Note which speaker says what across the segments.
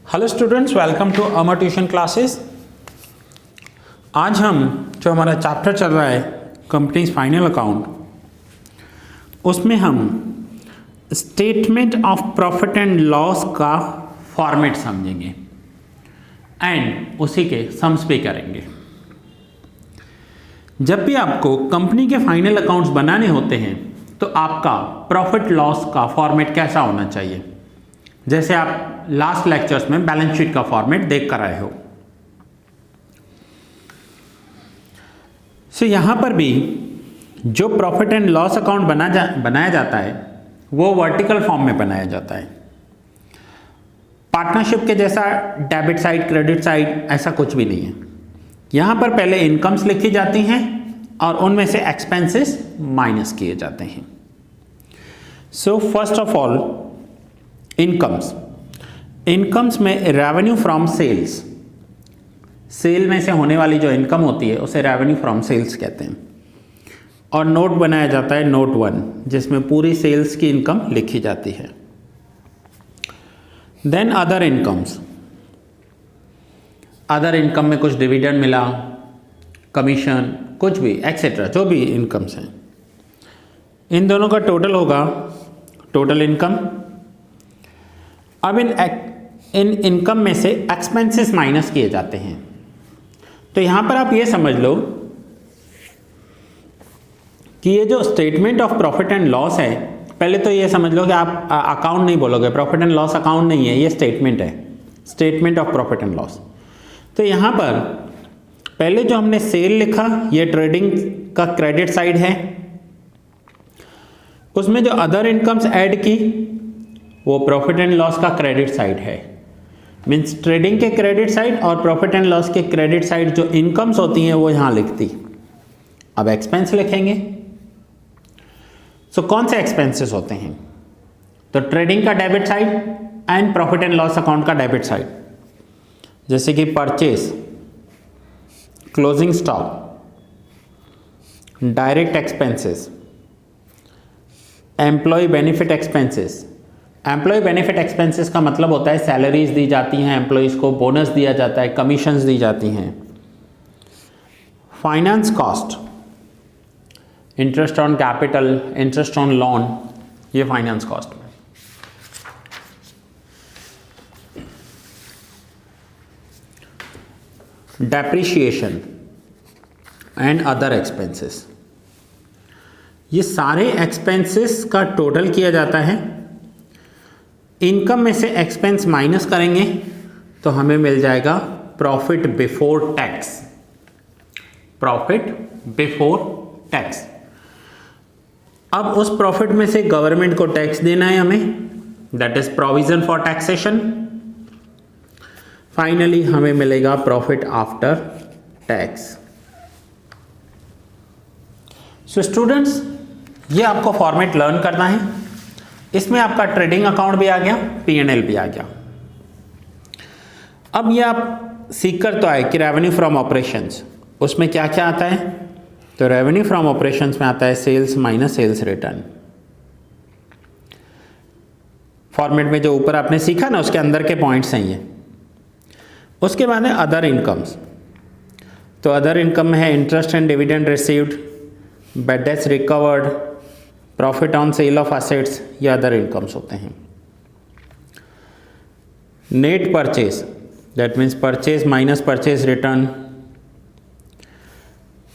Speaker 1: Hello students, welcome to Amar tuition classes. आज हम जो हमारा चैप्टर चल रहा है कंपनीज फाइनल अकाउंट, उसमें हम statement of profit and loss का फॉर्मेट समझेंगे एंड उसी के सम्स पे करेंगे। जब भी आपको कंपनी के फाइनल अकाउंट्स बनाने होते हैं तो आपका प्रॉफिट लॉस का फॉर्मेट कैसा होना चाहिए, जैसे आप लास्ट लेक्चर्स में बैलेंस शीट का फॉर्मेट देख कर आए हो। सो यहां पर भी जो प्रॉफिट एंड लॉस अकाउंट बनाया जाता है वो वर्टिकल फॉर्म में बनाया जाता है। पार्टनरशिप के जैसा डेबिट साइड क्रेडिट साइड ऐसा कुछ भी नहीं है। यहां पर पहले इनकम्स लिखी जाती हैं और उनमें से एक्सपेंसेस माइनस किए जाते हैं। So first of all incomes में रेवेन्यू फ्रॉम सेल्स, सेल में से होने वाली जो इनकम होती है उसे रेवेन्यू फ्रॉम सेल्स कहते हैं। और नोट बनाया जाता है नोट 1, जिसमें पूरी सेल्स की इनकम लिखी जाती है। Then other incomes, other income में कुछ डिविडेंड मिला, कमीशन, कुछ भी एक्सेट्रा, जो भी इनकम्स हैं, इन दोनों का टोटल होगा टोटल इनकम। अब इन इनकम में से एक्सपेंसेस माइनस किए जाते हैं। तो यहां पर आप ये समझ लो कि ये जो statement of profit and loss है, पहले तो ये समझ लो कि आप अकाउंट नहीं बोलोगे, प्रॉफिट एंड लॉस अकाउंट नहीं है, ये स्टेटमेंट है, statement of profit and loss. तो यहां पर पहले जो हमने सेल लिखा ये ट्रेडिंग का क्रेडिट साइड है, उसमें जो अदर इनकम्स ऐड की वो प्रॉफिट एंड लॉस का क्रेडिट साइड है। मीन्स ट्रेडिंग के क्रेडिट साइड और प्रॉफिट एंड लॉस के क्रेडिट साइड जो इनकम्स होती हैं वो यहां लिखती। अब एक्सपेंस लिखेंगे। सो कौन से एक्सपेंसेस होते हैं? तो ट्रेडिंग का debit side and profit and loss account का डेबिट साइड, जैसे कि purchase, closing stock, direct expenses, employ benefit expenses. Employ benefit expenses का मतलब होता है सैलरीज दी जाती हैं एम्प्लॉयज़ को, बोनस दिया जाता है, कमीशंस दी जाती हैं। Finance cost, interest on capital, interest on loan, ये फाइनेंस कॉस्ट में। डेप्रिशिएशन एंड अदर एक्सपेंसेस, ये सारे एक्सपेंसेस का टोटल किया जाता है। इनकम में से एक्सपेंस माइनस करेंगे तो हमें मिल जाएगा profit before tax, profit before tax. अब उस प्रॉफिट में से गवर्नमेंट को टैक्स देना है हमें, that is provision for taxation. Finally हमें मिलेगा profit after tax. So students, ये आपको फॉर्मेट लर्न करना है। इसमें आपका ट्रेडिंग अकाउंट भी आ गया, P&L भी आ गया। अब ये आप सीख कर तो आए कि रेवेन्यू फ्रॉम ऑपरेशंस, उसमें क्या क्या आता है। तो रेवेन्यू फ्रॉम ऑपरेशंस में आता है sales minus sales return. Format में जो ऊपर आपने सीखा ना, उसके अंदर के पॉइंट्स हैं ये। उसके बाद है अदर इनकम्स। तो अदर इनकम में है interest and dividend received, bad debts recovered, profit on sale of assets, ये अदर इनकम्स होते हैं। Net purchase, that means purchase minus purchase return.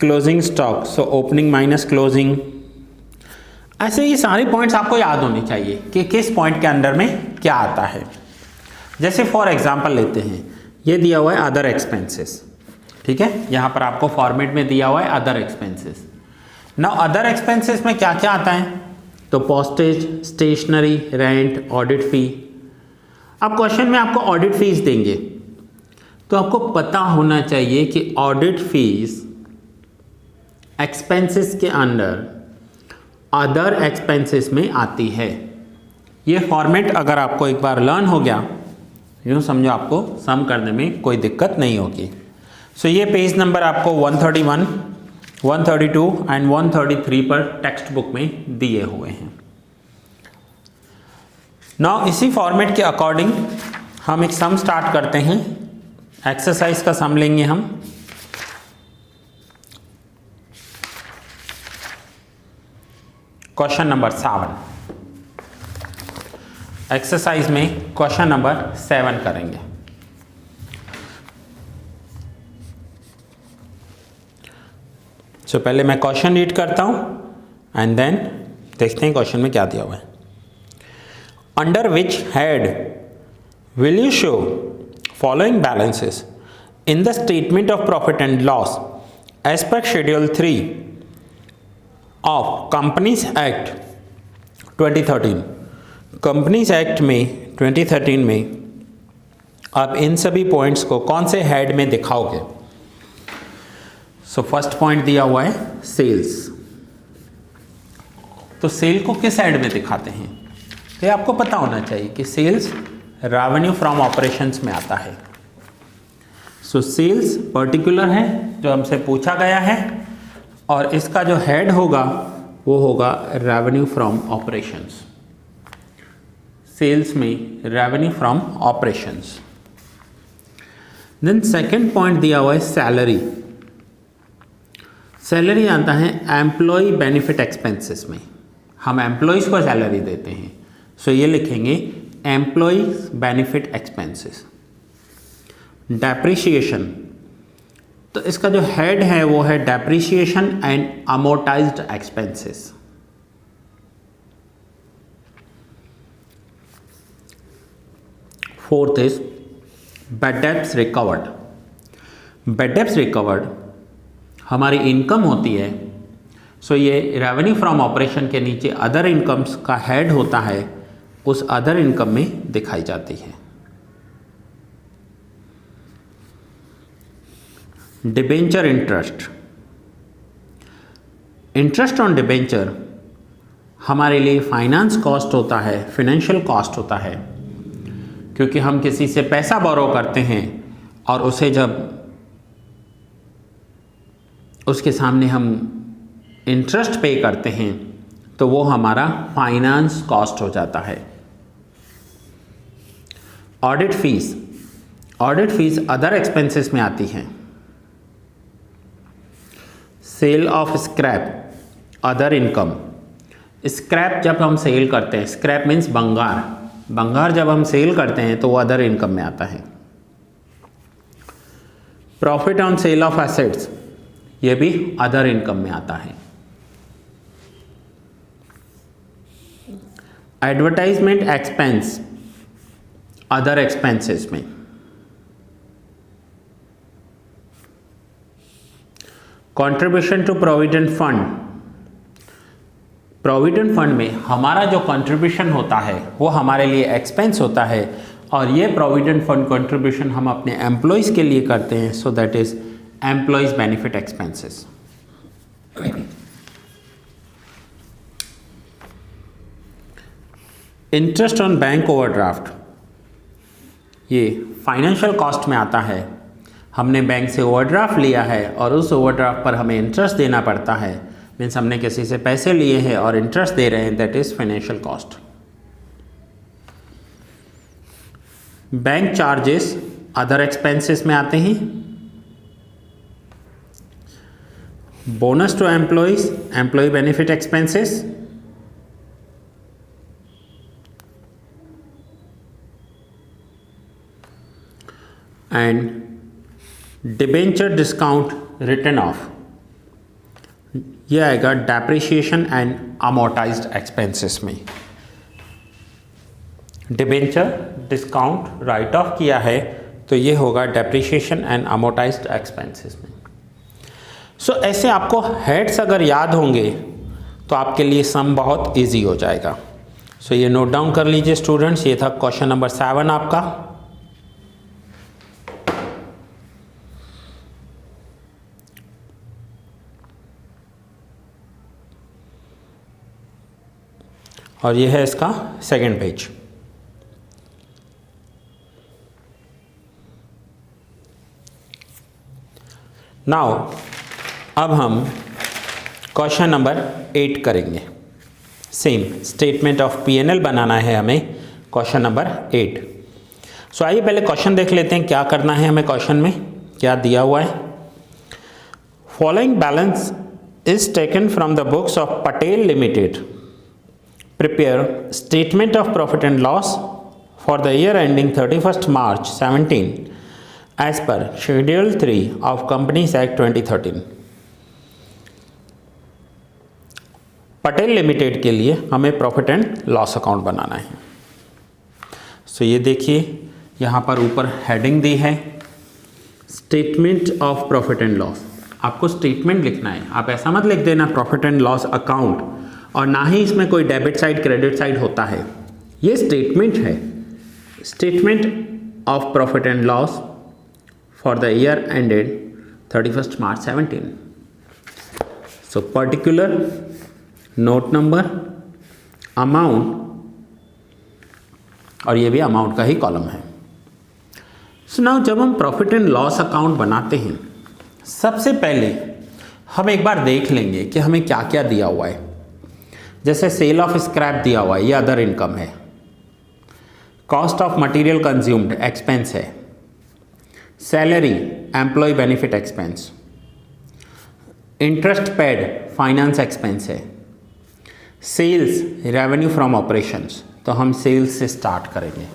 Speaker 1: Closing stock, so opening minus closing. ऐसे ये सारे points आपको याद होने चाहिए कि किस पॉइंट के अंदर में क्या आता है। जैसे फॉर एग्जांपल लेते हैं, ये दिया हुआ है अदर एक्सपेंसेस, ठीक है, यहां पर आपको फॉर्मेट में दिया हुआ है other expenses. Now other expenses में क्या क्या आता है? तो पोस्टेज, स्टेशनरी, रेंट, ऑडिट फी। अब क्वेश्चन में आपको ऑडिट फीस देंगे तो आपको पता होना चाहिए कि ऑडिट फीस एक्सपेंसेस के अंडर अदर एक्सपेंसेस में आती है। ये फॉर्मेट अगर आपको एक बार लर्न हो गया, यूँ समझो आपको सम करने में कोई दिक्कत नहीं होगी। सो ये पेज नंबर आपको 131, 132 एंड 133 पर टेक्स्ट बुक में दिए हुए हैं। नाउ इसी फॉर्मेट के अकॉर्डिंग हम एक सम स्टार्ट करते हैं, एक्सरसाइज का सम लेंगे हम। क्वेश्चन नंबर 7, एक्सरसाइज में क्वेश्चन नंबर 7 करेंगे। पहले मैं क्वेश्चन रीड करता हूं एंड देन देखते हैं क्वेश्चन में क्या दिया हुआ है। Under which head will you show following balances in the statement of profit and loss as per schedule 3 of companies act 2013। Companies act में 2013 में आप इन सभी पॉइंट्स को कौन से हेड में दिखाओगे? फर्स्ट पॉइंट दिया हुआ है सेल्स। तो सेल को किस हेड में दिखाते हैं? तो ये आपको पता होना चाहिए कि सेल्स रेवेन्यू फ्रॉम ऑपरेशंस में आता है। सेल्स पर्टिकुलर है जो हमसे पूछा गया है और इसका जो हेड होगा वो होगा रेवेन्यू फ्रॉम ऑपरेशंस। सेल्स में revenue from operations. Then second point दिया हुआ है सैलरी। सैलरी आता है एम्प्लॉय बेनिफिट एक्सपेंसेस में, हम एम्प्लॉयज़ को सैलरी देते हैं। ये लिखेंगे एम्प्लॉयज बेनिफिट एक्सपेंसेस। डेप्रिसिएशन, तो इसका जो हेड है वो है depreciation and amortized expenses. Fourth is bad debts recovered. Bad debts recovered हमारी इनकम होती है। ये रेवेन्यू फ्रॉम ऑपरेशन के नीचे अदर इनकम्स का हेड होता है, उस अदर इनकम में दिखाई जाती है। Debenture interest. Interest on debenture हमारे लिए फाइनेंस कॉस्ट होता है, फाइनेंशियल कॉस्ट होता है, क्योंकि हम किसी से पैसा बोरो करते हैं और उसे जब उसके सामने हम इंटरेस्ट पे करते हैं तो वो हमारा फाइनेंस कॉस्ट हो जाता है। Audit fees, audit fees other expenses में आती है। Sale of scrap other income. Scrap जब हम सेल करते हैं, स्क्रैप मीन्स बंगार, बंगार जब हम सेल करते हैं तो वो अदर इनकम में आता है। Profit on sale of assets, ये भी अदर इनकम में आता है। एडवर्टाइजमेंट एक्सपेंस अदर एक्सपेंसेस में। Contribution to provident fund, provident fund में हमारा जो कंट्रीब्यूशन होता है वो हमारे लिए एक्सपेंस होता है और ये प्रोविडेंट फंड कंट्रीब्यूशन हम अपने एम्प्लॉयज़ के लिए करते हैं। So that is employees benefit expenses. Interest on bank overdraft, ये फाइनेंशियल कॉस्ट में आता है। हमने बैंक से ओवरड्राफ्ट लिया है और उस ओवरड्राफ्ट पर हमें इंटरेस्ट देना पड़ता है, मीन्स हमने किसी से पैसे लिए हैं और इंटरेस्ट दे रहे हैं, that is financial cost. Bank charges other expenses में आते हैं। Bonus to employees employee benefit expenses. And debenture discount written off, यह आएगा डेप्रिसिएशन एंड अमोर्टाइज्ड एक्सपेंसेस में। डिबेंचर डिस्काउंट राइट ऑफ किया है तो ये होगा डेप्रिसिएशन एंड अमोर्टाइज्ड एक्सपेंसेस में। ऐसे आपको हेड्स अगर याद होंगे तो आपके लिए सम बहुत इजी हो जाएगा। ये नोट डाउन कर लीजिए स्टूडेंट्स, ये था क्वेश्चन नंबर 7 आपका। और ये है इसका सेकंड पेज। नाउ अब हम क्वेश्चन नंबर 8 करेंगे। सेम स्टेटमेंट ऑफ P&L बनाना है हमें। क्वेश्चन नंबर 8, सो आइए पहले क्वेश्चन देख लेते हैं क्या करना है हमें। क्वेश्चन में क्या दिया हुआ है, following balance is taken from the books of Patel limited, prepare statement of profit and loss for the year ending 31st March 17 as per schedule 3 of companies act 2013। Patel limited के लिए हमें प्रॉफिट एंड लॉस अकाउंट बनाना है। So ये देखिए यहाँ पर ऊपर हेडिंग दी है statement of profit and loss. आपको स्टेटमेंट लिखना है, आप ऐसा मत लिख देना प्रॉफिट एंड लॉस अकाउंट, और ना ही इसमें कोई डेबिट साइड क्रेडिट साइड होता है। ये स्टेटमेंट है, statement of profit and loss for the year ended 31st March 17। So particular, note number, amount, और ये भी अमाउंट का ही कॉलम है। सो नाउ जब हम प्रॉफिट एंड लॉस अकाउंट बनाते हैं, सबसे पहले हम एक बार देख लेंगे कि हमें क्या क्या दिया हुआ है। जैसे सेल ऑफ स्क्रैप दिया हुआ है, ये अदर इनकम है। Cost of material consumed expense है। Salary employee benefit expense. Interest paid finance expense है। सेल्स रेवेन्यू फ्रॉम ऑपरेशंस, तो हम सेल्स से स्टार्ट करेंगे।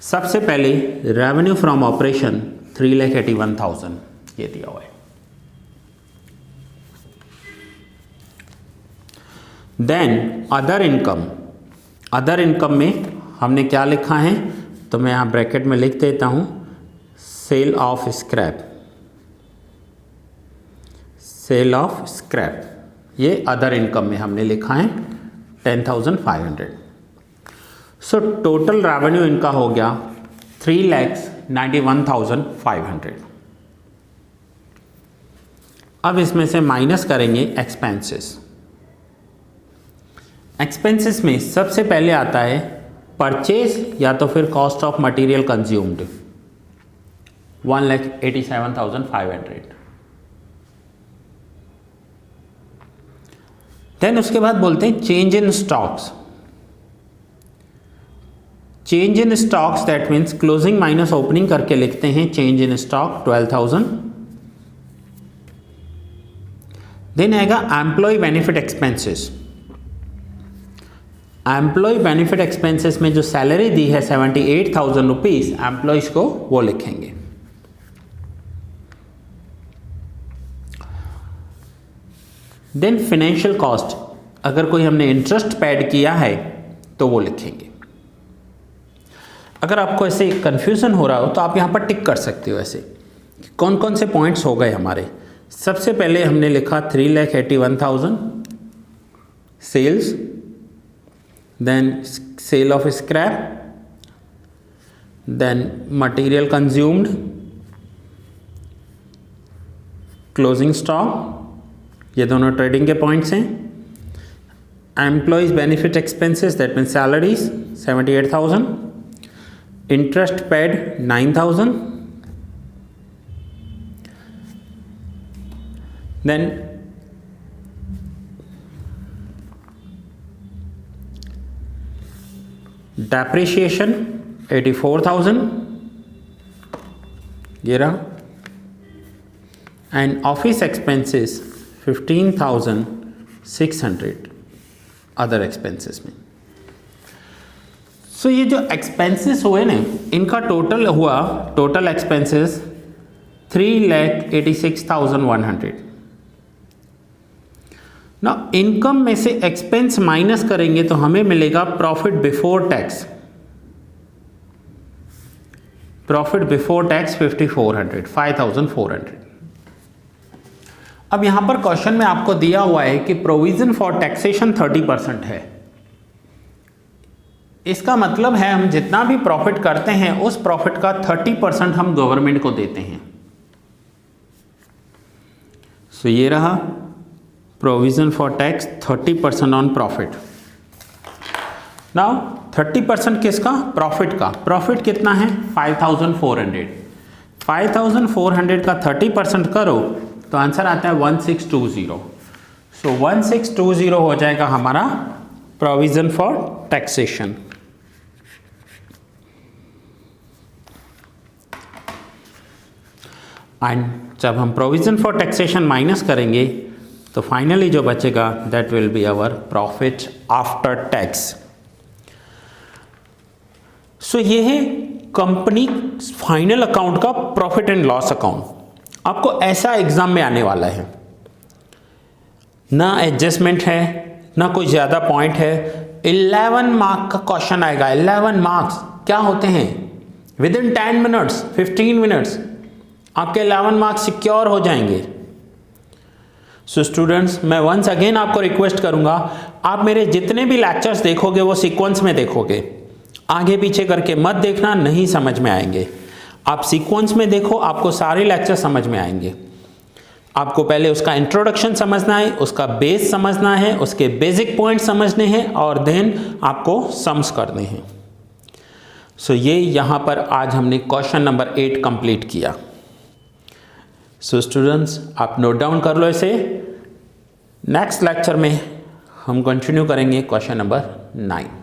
Speaker 1: सबसे पहले रेवेन्यू फ्रॉम ऑपरेशन 3,81,000 ये दिया हुआ है। Then other income, other income में हमने क्या लिखा है, तो मैं यहाँ ब्रैकेट में लिख देता हूँ sale of scrap, sale of scrap, ये अदर इनकम में हमने लिखा है 10,500। सो टोटल रेवेन्यू इनका हो गया 3,91,500। अब इसमें से माइनस करेंगे एक्सपेंसेस। एक्सपेंसेस में सबसे पहले आता है परचेज या तो फिर cost of material consumed 1,87,500। Then उसके बाद बोलते हैं change in stocks. Change in stocks that means closing minus opening करके लिखते हैं चेंज इन स्टॉक 12,000। देन आएगा employee benefit expenses. Employ benefit expenses में जो सैलरी दी है 78,000 रुपीज एम्प्लॉयज को, वो लिखेंगे। देन फाइनेंशियल कॉस्ट, अगर कोई हमने इंटरेस्ट पेड किया है तो वो लिखेंगे। अगर आपको ऐसे कंफ्यूजन हो रहा हो तो आप यहाँ पर टिक कर सकते हो ऐसे कौन कौन से पॉइंट्स हो गए हमारे। सबसे पहले हमने लिखा 3,81,000 sales, then sale of scrap, then material consumed, closing stock, ये दोनों ट्रेडिंग के पॉइंट्स हैं। Employees benefit expenses that mean salaries 78,000, interest paid 9,000, then depreciation 84,000 ये रहा, and office expenses 15,600 other expenses में। सो ये जो एक्सपेंसेस हुए ना, इनका टोटल हुआ, टोटल एक्सपेंसेस 3,86,100। ना इनकम में से एक्सपेंस माइनस करेंगे तो हमें मिलेगा profit before tax. Profit before tax 5,400। अब यहां पर क्वेश्चन में आपको दिया हुआ है कि प्रोविजन फॉर टैक्सेशन 30% है। इसका मतलब है हम जितना भी प्रॉफिट करते हैं उस प्रॉफिट का 30% हम गवर्नमेंट को देते हैं। सो ये रहा provision for tax 30% on profit. Now 30% किसका? प्रॉफिट का। प्रॉफिट कितना है? 5,400। 5,400 का 30% करो तो आंसर आता है 1620। सो 1620 हो जाएगा हमारा प्रोविजन फॉर टैक्सेशन। एंड जब हम प्रोविज़न फॉर टैक्सेशन माइनस करेंगे तो फाइनली जो बचेगा that will be our profit after tax. So ये है कंपनी फाइनल अकाउंट का प्रॉफिट एंड लॉस अकाउंट। आपको ऐसा एग्जाम में आने वाला है, ना एडजस्टमेंट है ना कोई ज़्यादा पॉइंट है। 11 मार्क का क्वेश्चन आएगा। 11 मार्क्स क्या होते हैं? विद इन 10 मिनट्स 15 मिनट्स आपके 11 मार्क्स सिक्योर हो जाएंगे। सो स्टूडेंट्स, मैं वंस अगेन आपको रिक्वेस्ट करूंगा, आप मेरे जितने भी लेक्चर्स देखोगे वो सीक्वेंस में देखोगे, आगे पीछे करके मत देखना, नहीं समझ में आएंगे। आप सीक्वेंस में देखो, आपको सारे लेक्चर समझ में आएंगे। आपको पहले उसका इंट्रोडक्शन समझना है, उसका बेस समझना है, उसके बेसिक पॉइंट समझने हैं और देन आपको सम्स करने हैं। सो ये यहाँ पर आज हमने क्वेश्चन नंबर 8 कंप्लीट किया। सो स्टूडेंट्स, आप नोट डाउन कर लो इसे। नेक्स्ट लेक्चर में हम कंटिन्यू करेंगे क्वेश्चन नंबर 9।